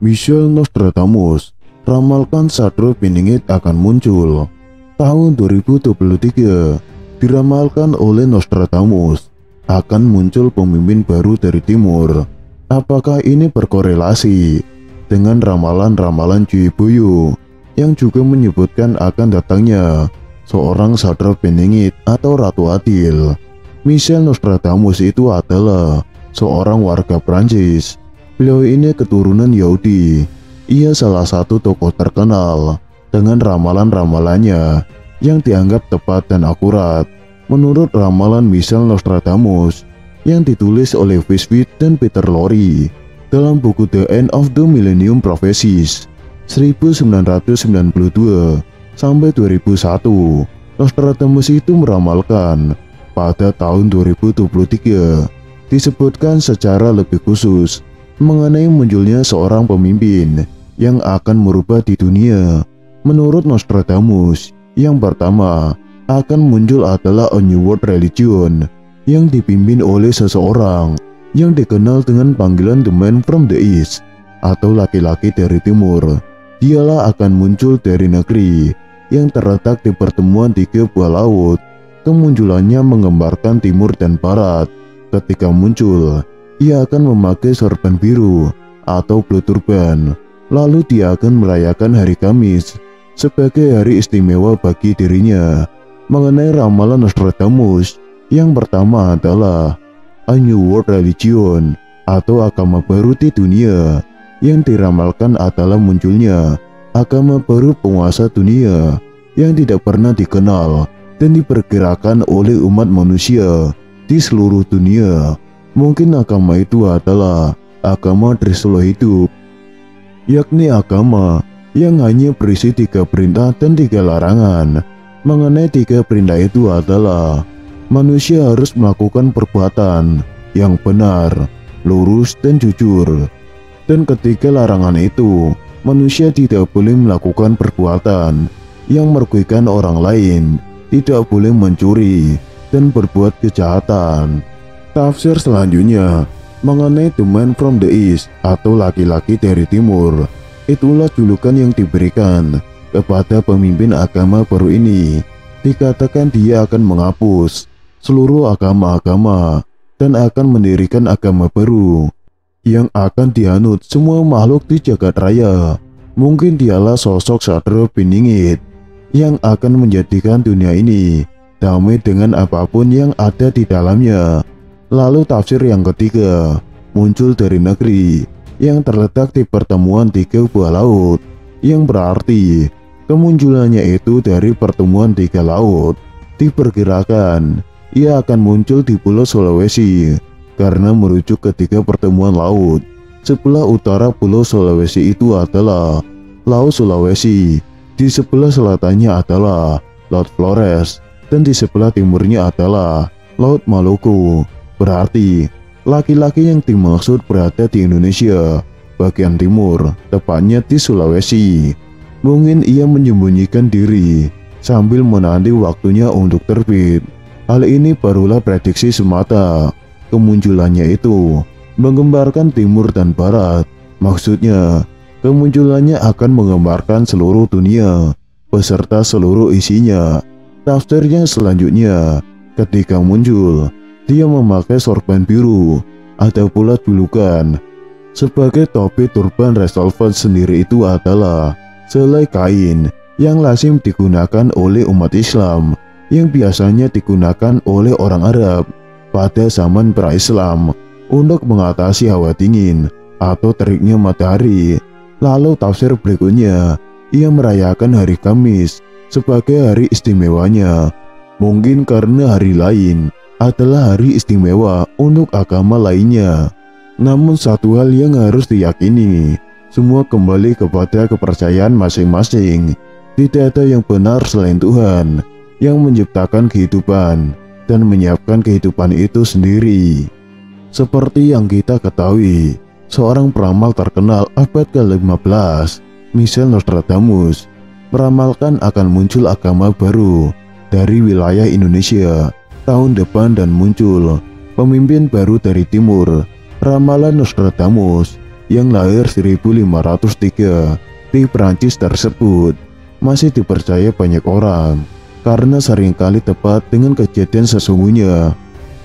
Michel Nostradamus ramalkan Satrio Piningit akan muncul. Tahun 2023 diramalkan oleh Nostradamus akan muncul pemimpin baru dari timur. Apakah ini berkorelasi dengan ramalan-ramalan Cui Buyu yang juga menyebutkan akan datangnya seorang Satrio Piningit atau Ratu Adil? Michel Nostradamus itu adalah seorang warga Prancis. Beliau ini keturunan Yahudi. Ia salah satu tokoh terkenal dengan ramalan-ramalannya yang dianggap tepat dan akurat. Menurut ramalan Michel Nostradamus yang ditulis oleh Wiswit dan Peter Lorre dalam buku The End of the Millennium Prophecies 1992 sampai 2001, Nostradamus itu meramalkan pada tahun 2023 disebutkan secara lebih khusus mengenai munculnya seorang pemimpin yang akan merubah di dunia. Menurut Nostradamus, yang pertama akan muncul adalah a new world religion yang dipimpin oleh seseorang yang dikenal dengan panggilan the man from the east atau laki-laki dari timur. Dialah akan muncul dari negeri yang terletak di pertemuan tiga buah laut. Kemunculannya menggambarkan timur dan barat. Ketika muncul, ia akan memakai sorban biru atau blue turban. Lalu dia akan merayakan hari Kamis sebagai hari istimewa bagi dirinya. Mengenai ramalan Nostradamus, yang pertama adalah a new world religion atau agama baru di dunia. Yang diramalkan adalah munculnya agama baru penguasa dunia yang tidak pernah dikenal dan diperkirakan oleh umat manusia di seluruh dunia. Mungkin agama itu adalah agama Trisula hidup, yakni agama yang hanya berisi 3 perintah dan 3 larangan. Mengenai 3 perintah itu adalah manusia harus melakukan perbuatan yang benar, lurus, dan jujur. Dan ketiga larangan itu, manusia tidak boleh melakukan perbuatan yang merugikan orang lain, tidak boleh mencuri, dan berbuat kejahatan. Tafsir selanjutnya mengenai the man from the east atau laki-laki dari timur. Itulah julukan yang diberikan kepada pemimpin agama baru ini. Dikatakan dia akan menghapus seluruh agama-agama dan akan mendirikan agama baru yang akan dianut semua makhluk di jagat raya. Mungkin dialah sosok Satrio Piningit yang akan menjadikan dunia ini damai dengan apapun yang ada di dalamnya. Lalu tafsir yang ketiga muncul dari negeri yang terletak di pertemuan 3 buah laut, yang berarti kemunculannya itu dari pertemuan 3 laut. Diperkirakan ia akan muncul di Pulau Sulawesi karena merujuk ke 3 pertemuan laut. Sebelah utara Pulau Sulawesi itu adalah Laut Sulawesi, di sebelah selatannya adalah Laut Flores, dan di sebelah timurnya adalah Laut Maluku. Berarti laki-laki yang dimaksud berada di Indonesia bagian timur, tepatnya di Sulawesi. Mungkin ia menyembunyikan diri sambil menanti waktunya untuk terbit. Hal ini barulah prediksi semata. Kemunculannya itu menggambarkan timur dan barat. Maksudnya, kemunculannya akan menggambarkan seluruh dunia beserta seluruh isinya. Tafsirnya selanjutnya, ketika muncul, dia memakai sorban biru. Ada pula julukan sebagai topi turban. Resolver sendiri itu adalah selai kain yang lazim digunakan oleh umat Islam, yang biasanya digunakan oleh orang Arab pada zaman pra-Islam untuk mengatasi hawa dingin atau teriknya matahari. Lalu tafsir berikutnya, ia merayakan hari Kamis sebagai hari istimewanya. Mungkin karena hari lain adalah hari istimewa untuk agama lainnya. Namun satu hal yang harus diyakini, semua kembali kepada kepercayaan masing-masing. Tidak ada yang benar selain Tuhan yang menciptakan kehidupan dan menyiapkan kehidupan itu sendiri. Seperti yang kita ketahui, seorang peramal terkenal abad ke-15, Michel Nostradamus, meramalkan akan muncul agama baru dari wilayah Indonesia tahun depan dan muncul pemimpin baru dari timur. Ramalan Nostradamus yang lahir 1503 di Prancis tersebut masih dipercaya banyak orang karena seringkali tepat dengan kejadian sesungguhnya.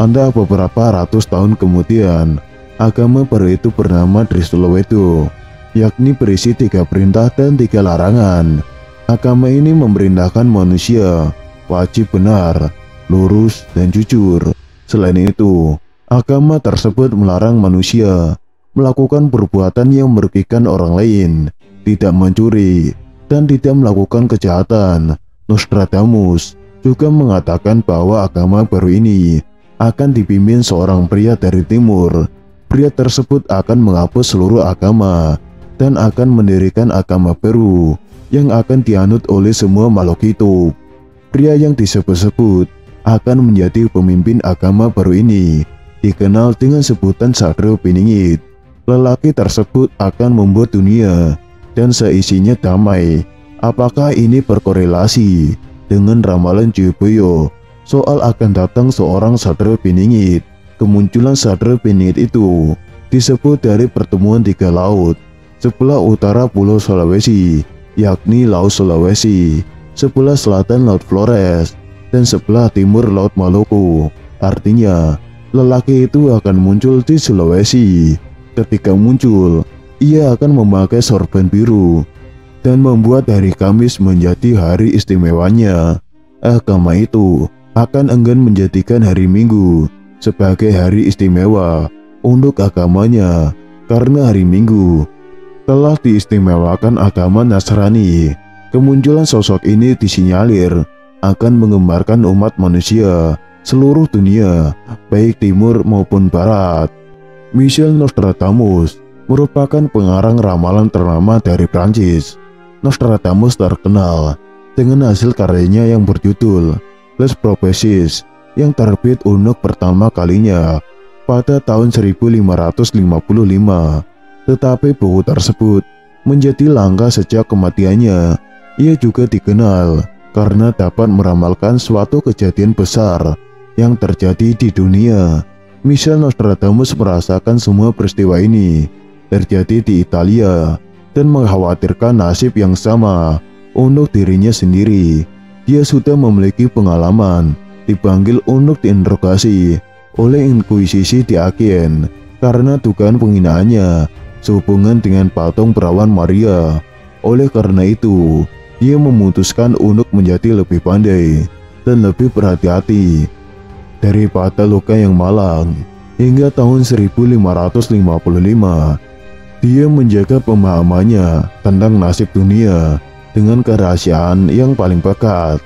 Anda beberapa ratus tahun kemudian, agama baru itu bernama Drisulowedo, yakni berisi 3 perintah dan 3 larangan. Agama ini memerintahkan manusia wajib benar, lurus, dan jujur. Selain itu, agama tersebut melarang manusia melakukan perbuatan yang merugikan orang lain, tidak mencuri, dan tidak melakukan kejahatan. Nostradamus juga mengatakan bahwa agama baru ini akan dipimpin seorang pria dari timur. Pria tersebut akan menghapus seluruh agama dan akan mendirikan agama baru yang akan dianut oleh semua makhluk hidup. Pria yang disebut-sebut akan menjadi pemimpin agama baru ini, dikenal dengan sebutan Sadro Beningit. Lelaki tersebut akan membuat dunia dan seisinya damai. Apakah ini berkorelasi dengan ramalan Joyoboyo soal akan datang seorang Sadro Beningit? Kemunculan Sadro Beningit itu disebut dari pertemuan 3 laut sebelah utara Pulau Sulawesi, yakni Laut Sulawesi, sebelah selatan Laut Flores, dan sebelah timur Laut Maluku. Artinya, lelaki itu akan muncul di Sulawesi. Ketika muncul, ia akan memakai sorban biru dan membuat hari Kamis menjadi hari istimewanya. Agama itu akan enggan menjadikan hari Minggu sebagai hari istimewa untuk agamanya karena hari Minggu telah diistimewakan agama Nasrani. Kemunculan sosok ini disinyalir akan menggembarkan umat manusia seluruh dunia, baik timur maupun barat. Michel Nostradamus merupakan pengarang ramalan ternama dari Prancis. Nostradamus terkenal dengan hasil karyanya yang berjudul Les Prophéties yang terbit untuk pertama kalinya pada tahun 1555. Tetapi buku tersebut menjadi langka sejak kematiannya. Ia juga dikenal karena dapat meramalkan suatu kejadian besar yang terjadi di dunia. Michel Nostradamus merasakan semua peristiwa ini terjadi di Italia dan mengkhawatirkan nasib yang sama untuk dirinya sendiri. Dia sudah memiliki pengalaman dipanggil untuk diinterogasi oleh Inkuisisi di Aachen karena dugaan penghinaannya sehubungan dengan patung perawan Maria. Oleh karena itu, dia memutuskan untuk menjadi lebih pandai dan lebih berhati-hati. Daripada luka yang malang, hingga tahun 1555, dia menjaga pemahamannya tentang nasib dunia dengan kerahasiaan yang paling pekat.